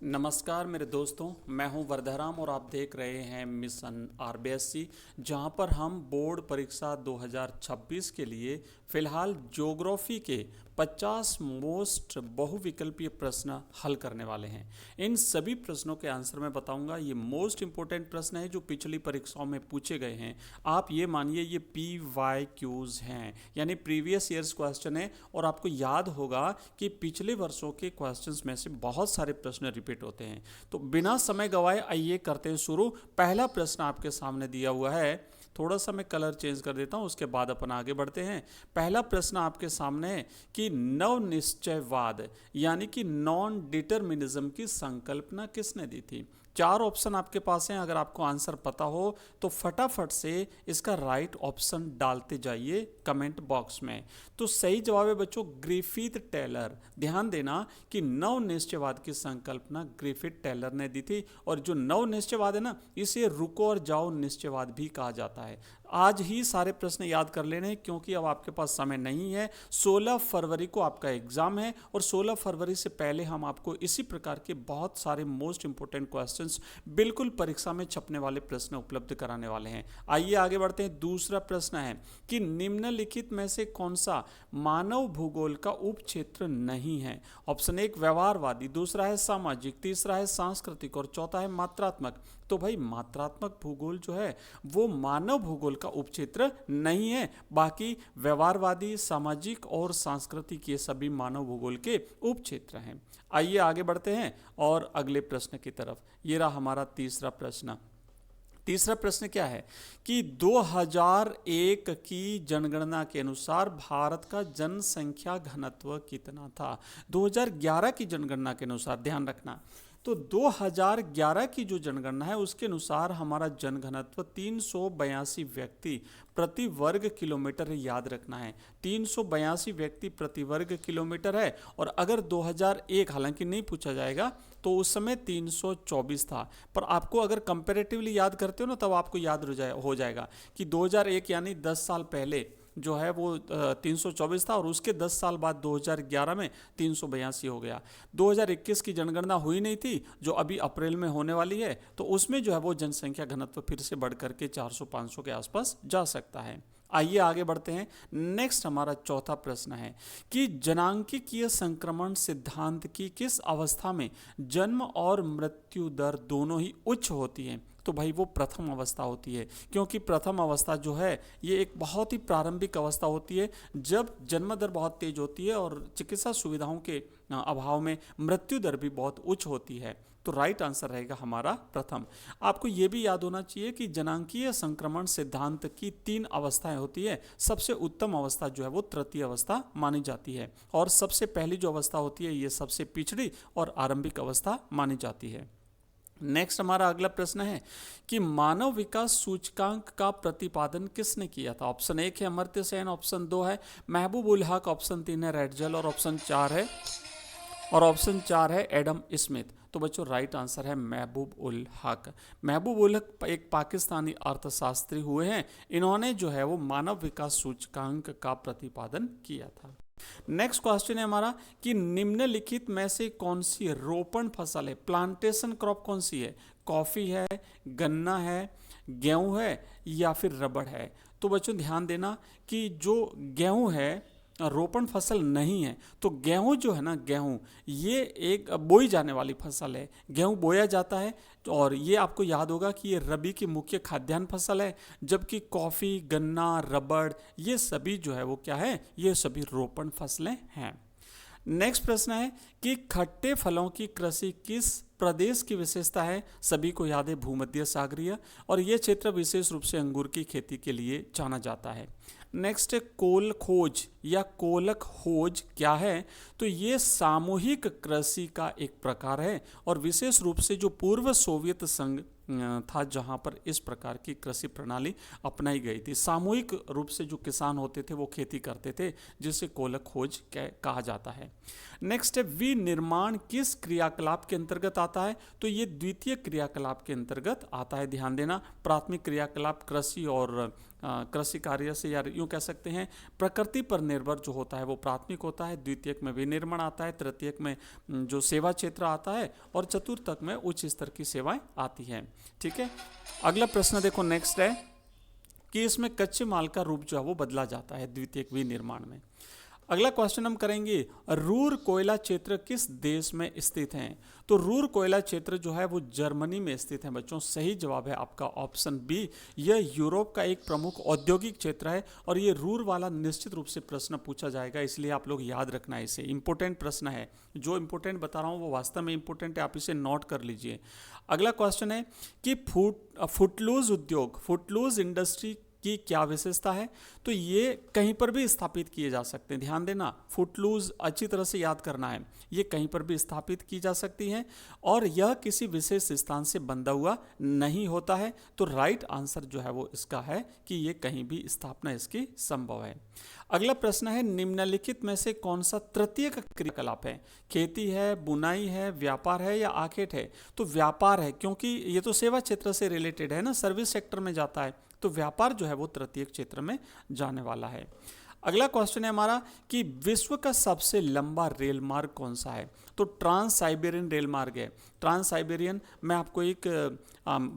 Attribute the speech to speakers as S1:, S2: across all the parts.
S1: नमस्कार मेरे दोस्तों, मैं हूं वर्धाराम और आप देख रहे हैं मिशन आरबीएससी, जहां पर हम बोर्ड परीक्षा 2026 के लिए फ़िलहाल ज्योग्राफी के 50 मोस्ट बहुविकल्पीय प्रश्न हल करने वाले हैं। इन सभी प्रश्नों के आंसर मैं बताऊंगा। ये मोस्ट इंपॉर्टेंट प्रश्न है जो पिछली परीक्षाओं में पूछे गए हैं। आप ये मानिए ये PYQs हैं, यानी प्रीवियस ईयर्स क्वेश्चन है, और आपको याद होगा कि पिछले वर्षों के क्वेश्चंस में से बहुत सारे प्रश्न रिपीट होते हैं। तो बिना समय गवाए आइए करते हैं शुरू। पहला प्रश्न आपके सामने दिया हुआ है, थोड़ा सा मैं कलर चेंज कर देता हूं, उसके बाद अपन आगे बढ़ते हैं। पहला प्रश्न आपके सामने है कि नव निश्चयवाद यानी कि नॉन डिटरमिनिज्म की संकल्पना किसने दी थी। चार ऑप्शन आपके पास हैं। अगर आपको आंसर पता हो तो फटाफट से इसका राइट ऑप्शन डालते जाइए कमेंट बॉक्स में। तो सही जवाब है बच्चों ग्रिफिथ टेलर। ध्यान देना कि नव निश्चयवाद की संकल्पना ग्रिफिथ टेलर ने दी थी, और जो नव निश्चयवाद है ना, इसे रुको और जाओ निश्चयवाद भी कहा जाता है। आज ही सारे प्रश्न याद कर लेने, क्योंकि अब आपके पास समय नहीं है। 16 फरवरी को आपका एग्जाम है, और 16 फरवरी से पहले हम आपको इसी प्रकार के बहुत सारे मोस्ट इंपोर्टेंट क्वेश्चंस बिल्कुल परीक्षा में छपने वाले प्रश्न उपलब्ध कराने वाले हैं। आइए आगे बढ़ते हैं। दूसरा प्रश्न है कि निम्नलिखित में से कौन सा मानव भूगोल का उप क्षेत्र नहीं है। ऑप्शन 1 व्यवहारवादी, दूसरा है सामाजिक, तीसरा है सांस्कृतिक और चौथा है मात्रात्मक। तो भाई मात्रात्मक भूगोल जो है वो मानव भूगोल का उपक्षेत्र नहीं है, बाकी व्यवहारवादी, सामाजिक और सांस्कृतिक ये सभी मानव भूगोल के उपक्षेत्र हैं। आइए आगे बढ़ते हैं और अगले प्रश्न की तरफ। ये रहा हमारा तीसरा प्रश्न। तीसरा प्रश्न क्या है कि 2001 की जनगणना के अनुसार भारत का जनसंख्या घनत्व कितना था। 2011 की जनगणना के अनुसार, ध्यान रखना, तो 2011 की जो जनगणना है उसके अनुसार हमारा जनघनत्व 382 व्यक्ति प्रति वर्ग किलोमीटर है। याद रखना है 382 व्यक्ति प्रति वर्ग किलोमीटर है। और अगर 2001, हालांकि नहीं पूछा जाएगा, तो उस समय 324 था। पर आपको अगर कंपैरेटिवली याद करते हो ना, तब आपको याद हो जाएगा कि 2001 यानी 10 साल पहले जो है वो 324 था, और उसके 10 साल बाद 2011 में 382 हो गया। 2021 की जनगणना हुई नहीं थी, जो अभी अप्रैल में होने वाली है, तो उसमें जो है वो जनसंख्या घनत्व फिर से बढ़ करके 400-500 के आसपास जा सकता है। आइए आगे बढ़ते हैं। नेक्स्ट हमारा चौथा प्रश्न है कि जनांकीय संक्रमण सिद्धांत की किस अवस्था में जन्म और मृत्यु दर दोनों ही उच्च होती है। तो भाई वो प्रथम अवस्था होती है, क्योंकि प्रथम अवस्था जो है ये एक बहुत ही प्रारंभिक अवस्था होती है, जब जन्म दर बहुत तेज होती है और चिकित्सा सुविधाओं के अभाव में मृत्यु दर भी बहुत उच्च होती है। तो राइट आंसर रहेगा हमारा प्रथम। आपको ये भी याद होना चाहिए कि जनांकीय संक्रमण सिद्धांत की 3 अवस्थाएं होती है। सबसे उत्तम अवस्था जो है वो तृतीय अवस्था मानी जाती है, और सबसे पहली जो अवस्था होती है ये सबसे पिछड़ी और आरंभिक अवस्था मानी जाती है। नेक्स्ट हमारा अगला प्रश्न है कि मानव विकास सूचकांक का प्रतिपादन किसने किया था। ऑप्शन 1 है अमर्त्य सेन, ऑप्शन 2 है महबूब उल हक, ऑप्शन 3 है रेडजल, और ऑप्शन 4 है एडम स्मिथ। तो बच्चों राइट आंसर है महबूब उल हक। महबूब उल हक एक पाकिस्तानी अर्थशास्त्री हुए हैं। इन्होंने जो है वो मानव विकास सूचकांक का प्रतिपादन किया था। नेक्स्ट क्वेश्चन है हमारा कि निम्नलिखित में से कौन सी रोपण फसल है, प्लांटेशन क्रॉप कौन सी है। कॉफी है, गन्ना है, गेहूं है, या फिर रबड़ है। तो बच्चों ध्यान देना कि जो गेहूं है रोपण फसल नहीं है। तो गेहूं जो है ना, गेहूं ये एक बोई जाने वाली फसल है। गेहूं बोया जाता है, और ये आपको याद होगा कि ये रबी की मुख्य खाद्यान्न फसल है, जबकि कॉफ़ी, गन्ना, रबड़ ये सभी जो है वो क्या है, ये सभी रोपण फसलें हैं। नेक्स्ट प्रश्न है कि खट्टे फलों की कृषि किस प्रदेश की विशेषता है। सभी को याद है भूमध्य सागरीय, और ये क्षेत्र विशेष रूप से अंगूर की खेती के लिए जाना जाता है। नेक्स्ट है कोल खोज या कोलक खोज क्या है। तो ये सामूहिक कृषि का एक प्रकार है, और विशेष रूप से जो पूर्व सोवियत संघ था जहाँ पर इस प्रकार की कृषि प्रणाली अपनाई गई थी। सामूहिक रूप से जो किसान होते थे वो खेती करते थे, जिसे कोलक खोज कहा जाता है। नेक्स्ट है विनिर्माण किस क्रियाकलाप के अंतर्गत आता है। तो ये द्वितीय क्रियाकलाप के अंतर्गत आता है। ध्यान देना, प्राथमिक क्रियाकलाप कृषि और कृषि कार्य से, या यूँ कह सकते हैं प्रकृति पर निर्भर जो होता है वो प्राथमिक होता है, द्वितीयक में विनिर्माण आता है, तृतीयक में जो सेवा क्षेत्र आता है, और चतुर्थक में उच्च स्तर की सेवाएं आती हैं। ठीक है, अगला प्रश्न देखो, नेक्स्ट है कि इसमें कच्चे माल का रूप जो है वो बदला जाता है द्वितीयक विनिर्माण में। अगला क्वेश्चन हम करेंगे, रूर कोयला क्षेत्र किस देश में स्थित है? तो रूर कोयला क्षेत्र जो है वो जर्मनी में स्थित है बच्चों। सही जवाब है आपका ऑप्शन बी। यह यूरोप का एक प्रमुख औद्योगिक क्षेत्र है और ये रूर वाला निश्चित रूप से प्रश्न पूछा जाएगा, इसलिए आप लोग याद रखना है इसे। इंपॉर्टेंट प्रश्न है, जो इंपॉर्टेंट बता रहा हूँ वो वास्तव में इंपॉर्टेंट है, आप इसे नोट कर लीजिए। अगला क्वेश्चन है कि फुटलूज उद्योग, फुटलूज इंडस्ट्री की क्या विशेषता है? तो ये कहीं पर भी स्थापित किए जा सकते हैं। ध्यान देना, फुटलूज अच्छी तरह से याद करना है, ये कहीं पर भी स्थापित की जा सकती हैं और यह किसी विशेष स्थान से बंधा हुआ नहीं होता है। तो राइट आंसर जो है वो इसका है कि ये कहीं भी स्थापना इसकी संभव है। अगला प्रश्न है, निम्नलिखित में से कौन सा तृतीयक क्रियाकलाप है? खेती है, बुनाई है, व्यापार है या आखेट है? तो व्यापार है, क्योंकि ये तो सेवा क्षेत्र से रिलेटेड है ना, सर्विस सेक्टर में जाता है, तो व्यापार जो है वो तृतीयक क्षेत्र में जाने वाला है। अगला क्वेश्चन है हमारा कि विश्व का सबसे लंबा रेल मार्ग कौन सा है? तो ट्रांस साइबेरियन रेल मार्ग है। ट्रांस साइबेरियन, मैं आपको एक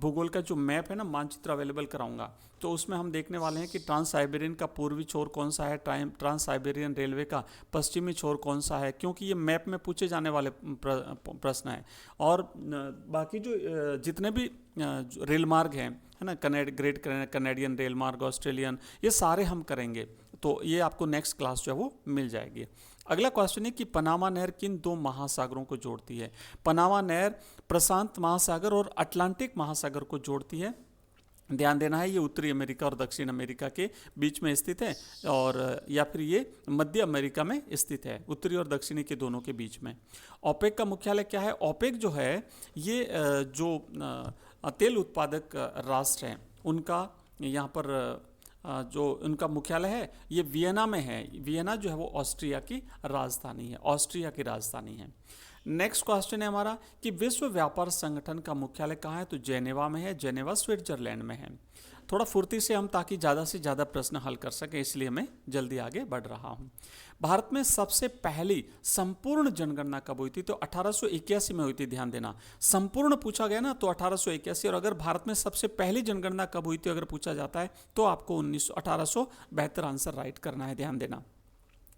S1: भूगोल का जो मैप है ना, मानचित्र अवेलेबल कराऊंगा, तो उसमें हम देखने वाले हैं कि ट्रांस साइबेरियन का पूर्वी छोर कौन सा है, ट्रांस साइबेरियन रेलवे का पश्चिमी छोर कौन सा है, क्योंकि ये मैप में पूछे जाने वाले प्रश्न हैं। और बाकी जो जितने भी रेल मार्ग हैं, है ना, ग्रेट कनेडियन रेल मार्ग, ऑस्ट्रेलियन, ये सारे हम करेंगे, तो ये आपको नेक्स्ट क्लास जो है वो मिल जाएगी। अगला क्वेश्चन है कि पनामा नहर किन दो महासागरों को जोड़ती है? पनामा नहर प्रशांत महासागर और अटलांटिक महासागर को जोड़ती है। ध्यान देना है, ये उत्तरी अमेरिका और दक्षिण अमेरिका के बीच में स्थित है, और या फिर ये मध्य अमेरिका में स्थित है, उत्तरी और दक्षिणी के दोनों के बीच में। ओपेक का मुख्यालय क्या है? ओपेक जो है ये जो तेल उत्पादक राष्ट्र हैं उनका यहाँ पर जो उनका मुख्यालय है ये वियना में है। वियना जो है वो ऑस्ट्रिया की राजधानी है, ऑस्ट्रिया की राजधानी है। नेक्स्ट क्वेश्चन है हमारा कि विश्व व्यापार संगठन का मुख्यालय कहाँ है? तो जेनेवा में है, जेनेवा स्विट्जरलैंड में है। थोड़ा फुर्ती से हम, ताकि ज़्यादा से ज़्यादा प्रश्न हल कर सकें, इसलिए मैं जल्दी आगे बढ़ रहा हूँ। भारत में सबसे पहली संपूर्ण जनगणना कब हुई थी? तो 1881 में हुई थी। ध्यान देना, संपूर्ण पूछा गया ना, तो 1881, और अगर भारत में सबसे पहली जनगणना कब हुई थी अगर पूछा जाता है तो आपको 1872 आंसर राइट करना है। ध्यान देना।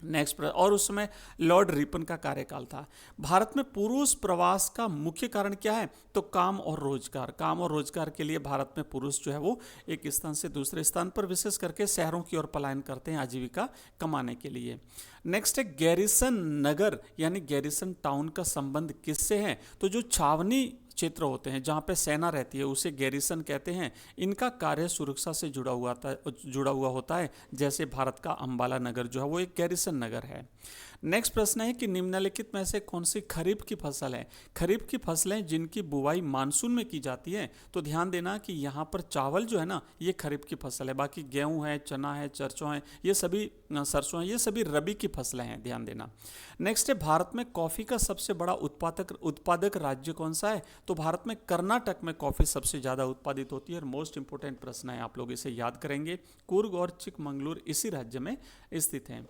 S1: नेक्स्ट, और उस समय लॉर्ड रिपन का कार्यकाल था। भारत में पुरुष प्रवास का मुख्य कारण क्या है? तो काम और रोजगार। काम और रोजगार के लिए भारत में पुरुष जो है वो एक स्थान से दूसरे स्थान पर विशेष करके शहरों की ओर पलायन करते हैं आजीविका कमाने के लिए। नेक्स्ट है, गैरिसन नगर यानी गैरिसन टाउन का संबंध किससे है? तो जो छावनी क्षेत्र होते हैं जहाँ पे सेना रहती है उसे गैरिसन कहते हैं। इनका कार्य सुरक्षा से जुड़ा हुआ होता है, जैसे भारत का अंबाला नगर जो है वो एक गैरिसन नगर है। नेक्स्ट प्रश्न है कि निम्नलिखित में से कौन सी खरीफ की फसल है? खरीफ की फसलें जिनकी बुवाई मानसून में की जाती है, तो ध्यान देना कि यहाँ पर चावल जो है ना ये खरीफ की फसल है, बाकी गेहूँ है, चना है, सरसों है, ये सभी सरसों है, ये सभी रबी की फसलें हैं। ध्यान देना। नेक्स्ट है, भारत में कॉफ़ी का सबसे बड़ा उत्पादक राज्य कौन सा है? तो भारत में कर्नाटक में कॉफ़ी सबसे ज़्यादा उत्पादित होती है। और मोस्ट इंपोर्टेंट प्रश्न है, आप लोग इसे याद करेंगे। कुर्ग और चिकमंगलूर इसी राज्य में स्थित हैं।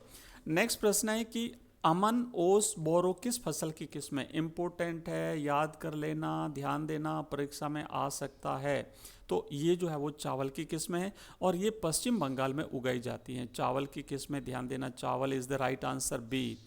S1: नेक्स्ट प्रश्न है कि अमन, ओस, बोरो किस फसल की किस्म है? इंपॉर्टेंट है, याद कर लेना, ध्यान देना, परीक्षा में आ सकता है। तो ये जो है वो चावल की किस्म है और ये पश्चिम बंगाल में उगाई जाती हैं। चावल की किस्में, ध्यान देना, chawal is the right answer, B.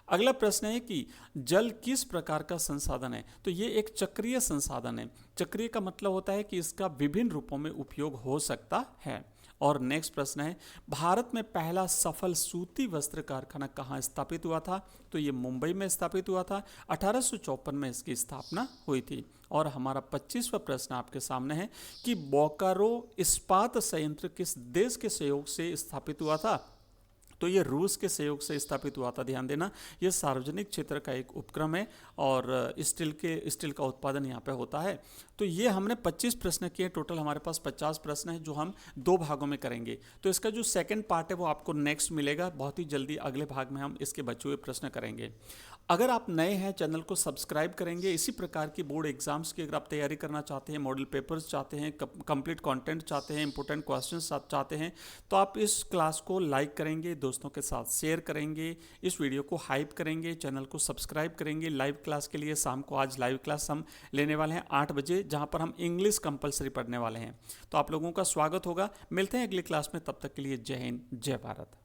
S1: अगला प्रश्न है कि जल किस प्रकार का संसाधन है? तो ये एक चक्रीय संसाधन है। चक्रीय का मतलब होता है कि इसका विभिन्न रूपों में उपयोग हो सकता है। और नेक्स्ट प्रश्न है, भारत में पहला सफल सूती वस्त्र कारखाना कहाँ स्थापित हुआ था? तो ये मुंबई में स्थापित हुआ था। 1854 में इसकी स्थापना हुई थी। और हमारा 25वां प्रश्न आपके सामने है कि बोकारो इस्पात संयंत्र किस देश के सहयोग से स्थापित हुआ था? तो ये रूस के सहयोग से स्थापित हुआ था। ध्यान देना, ये सार्वजनिक क्षेत्र का एक उपक्रम है और स्टील का उत्पादन यहाँ पे होता है। तो ये हमने 25 प्रश्न किए, टोटल हमारे पास 50 प्रश्न हैं जो हम 2 भागों में करेंगे। तो इसका जो सेकंड पार्ट है वो आपको नेक्स्ट मिलेगा, बहुत ही जल्दी अगले भाग में हम इसके बचे हुए प्रश्न करेंगे। अगर आप नए हैं चैनल को सब्सक्राइब करेंगे। इसी प्रकार की बोर्ड एग्जाम्स की अगर आप तैयारी करना चाहते हैं, मॉडल पेपर्स चाहते हैं, कंप्लीट कंटेंट चाहते हैं, इंपॉर्टेंट क्वेश्चंस चाहते हैं, तो आप इस क्लास को लाइक करेंगे, दोस्तों के साथ शेयर करेंगे, इस वीडियो को हाइप करेंगे, चैनल को सब्सक्राइब करेंगे। लाइव क्लास के लिए शाम को आज लाइव क्लास हम लेने वाले हैं 8 बजे, जहाँ पर हम इंग्लिश कंपलसरी पढ़ने वाले हैं। तो आप लोगों का स्वागत होगा। मिलते हैं अगली क्लास में, तब तक के लिए जय हिंद, जय भारत।